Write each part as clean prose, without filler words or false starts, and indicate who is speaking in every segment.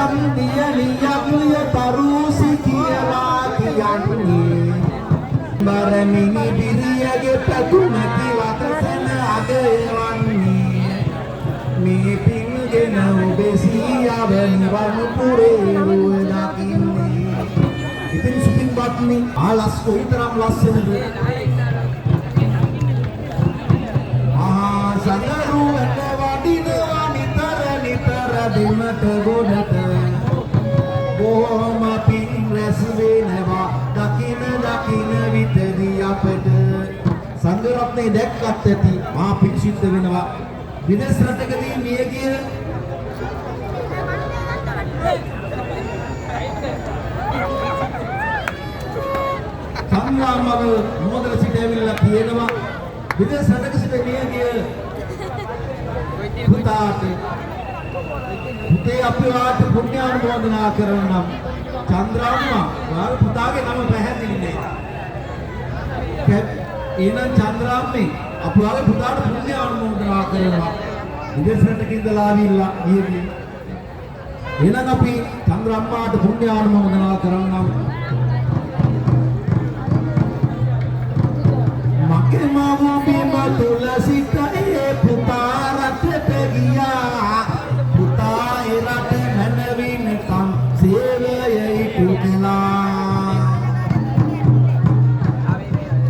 Speaker 1: නම් දියණියක් තරුසි කියලා කියන්නේ බරමිනි බිරියගේ පැතුමකි වතසන අගයවන්නේ මේ පින්ගෙන ඔබේ සියව නිවන් පුරේ රුව දකින්නේ ඉතින් සුපින් බත්නි ආලස් කොයිතරම් ලස්සනද සඟරුවට වඩිනවා නිතර නිතර දෙමට ගොඩට බොහොම පින් රැස් වෙනවා දකින දකින විතරි අපට සංඝරත්නය දැක්කත් ඇති මා පින් සිද්ධ වෙනවා විදේශ රටකදී මිය ගිය සංග්‍රාමව මොදල සිට ඇවිල්ලා කියනවා විදේශ රටක සිට මිය ගිය පුතාට පුතේ අපි වාට පුණ්‍යානුමෝදනා කරන්නම් චන්ද්‍රාම්මා වාර පුතාගේ නම පැහැදිලි නෑ එහෙනම් චන්ද්‍රාම්මේ අපි වාගේ පුතාට පුණ්‍යානුමෝදනා කරනවා විදේශ රටක ඉඳලා ආවිල්ලා ගියේ එහෙනම් අපි චන්ද්‍රාම්මාට පුණ්‍යානුමෝදනා කරන්නම් මගේ මාමා බිම තුලසිකේ පුතා රටට ගියා පුතා ඒ රට මනවිනකම් සේවයයි පුතලා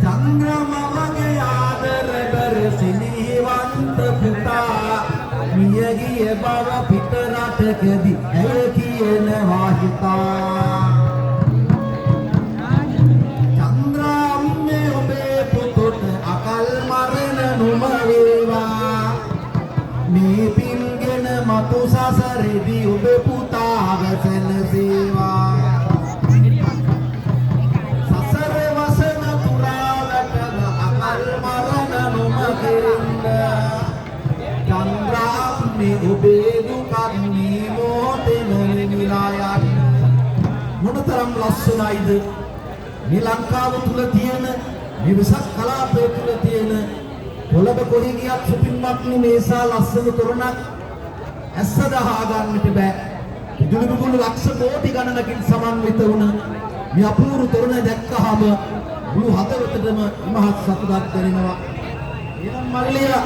Speaker 1: චන්ද්‍රමාගේ ආදර කර සිනීවන්ත පුතා මිය ගිය බව පිට රටකදී ඇය කියනවා හිතා මේ පින්ගෙන මතු සසරේදී ඔබ පුතාව සැනසේවා සසර වසන පුරාවටම අකල් මරණ නොමගින්න චන්ද්‍රාම්මේ ඔබේ දුකත් මේ මොහොතේම නිලා යන්න මොනතරම් ලස්සනයිද මේ ලංකාව තුල තියෙන මේ විසක් කලාපය තුල තියෙන කොළඹ කොහේ ගියත් සුපින්වත්නි මේසා ලස්සන තොරණක් ඇස්ස දහා ගන්නට බෑ. ඉදුළු බුදුළු ලක්ෂ කෝටි ගණනකින් සමන්විත වුණ මේ අපූර්ව තොරණ දැක්කහම මුළු හදවතටම මහත් සතුටක් දැනෙනවා. එනම් මල්ලියා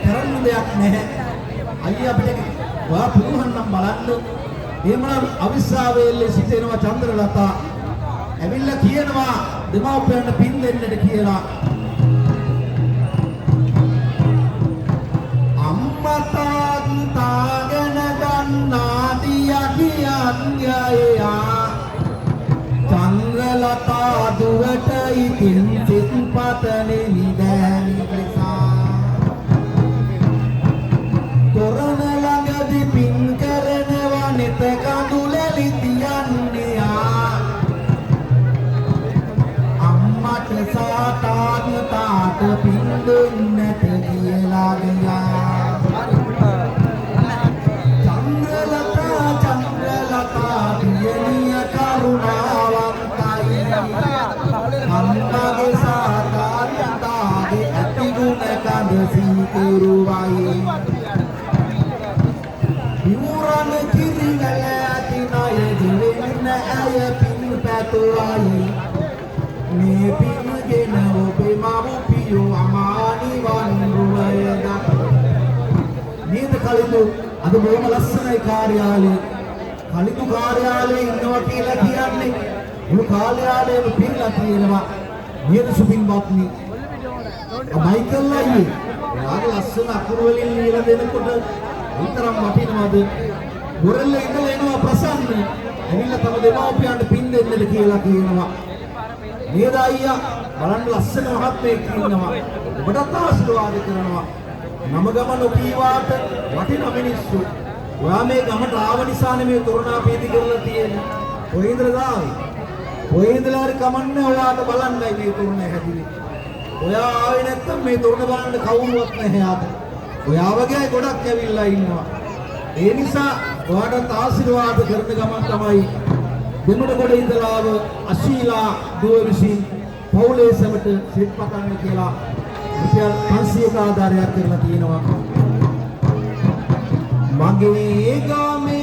Speaker 1: කරන්න දෙයක් නැහැ. අයියා අපිට වා පුළුවන් නම් බලන්න. එහෙමනම් අවිස්සාවේල්ලේ සිටිනවා චන්ද්‍රලතා. ඇවිල්ලා කියනවා දෙමාපියන්ට පින් දෙන්නට කියලා. තාගෙන ගන්නා දියකියන්යයා චන්ද්‍රලතා දුවට ඉතින් සිත් පතනේ නිදෑනි ප්‍රසා තොරණ ළඟදී පින් කරනවා නෙත කඳුලලි තියන්නේ අම්මට සාතාත් තාට පින් දෙන්නට කියලා ගියා අම්මගේ සාතාරිතාගේ ඇතිගුණ කඳ සීතුරුවයි විමුරණ කිරිගල ඇති ණය දිවෙන්න ඇය පින් පැතුවයි මේ පින්ගෙන ඔබේ මව්පියෝ අමානිවන් රුවය දක් නේද කලින්දු අද බොහොම ලස්සනයි කාර්යාලේ කලින්දු කාර්යාලේ ඉන්නවා කියලා කියන්නේ මුළු කාර්යාලයේම පිරලා තියෙනවා නේද සුපින්වත්නි මයිකල් අයියේ යාගේ ලස්සන අකුරු වලින් ලියලා දෙනකොට විතරක් වටිනවද ගොරල්ල ඉඳලා එනවා ප්‍රසන්න ඇවිල්ලා තම දෙමාපියන්ට පින් දෙන්නද කියලා කියනවා නේද අයියා බලන්න ලස්සන මහත්මයෙක් ඉන්නවා ඔබටත් ආශිර්වාද කරනවා නම ගම නොකීවාට වටින මිනිස්සු ඔයා මේ ගමට ආව නිසානේ මේ තොරණා පීති කරලා තියෙන්නේ කොහේ ඉඳලා ආවේ ඔය ඉඳලා හරි කමන්නේ ඔයාට බලන්නයි මේ තොරණ හැදිනේ. ඔයා ආවේ නැත්තම් මේ තොරණ බලන්න කවුරුවත් නැහැ ආත. ඔයා වගේ අය ගොඩක් ඇවිල්ලා ඉන්නවා. ඒ නිසා ඔයාට ආශිර්වාද කරන ගමන් තමයි දෙමඩගොඩ ඉඳලා ආව අශීලා දුව විසින් පවුලේ සමට සිත් පතන්න කියලා රුපියල් 500ක ආධාරයක් කරලා තියෙනවා. මගේ ගාමේ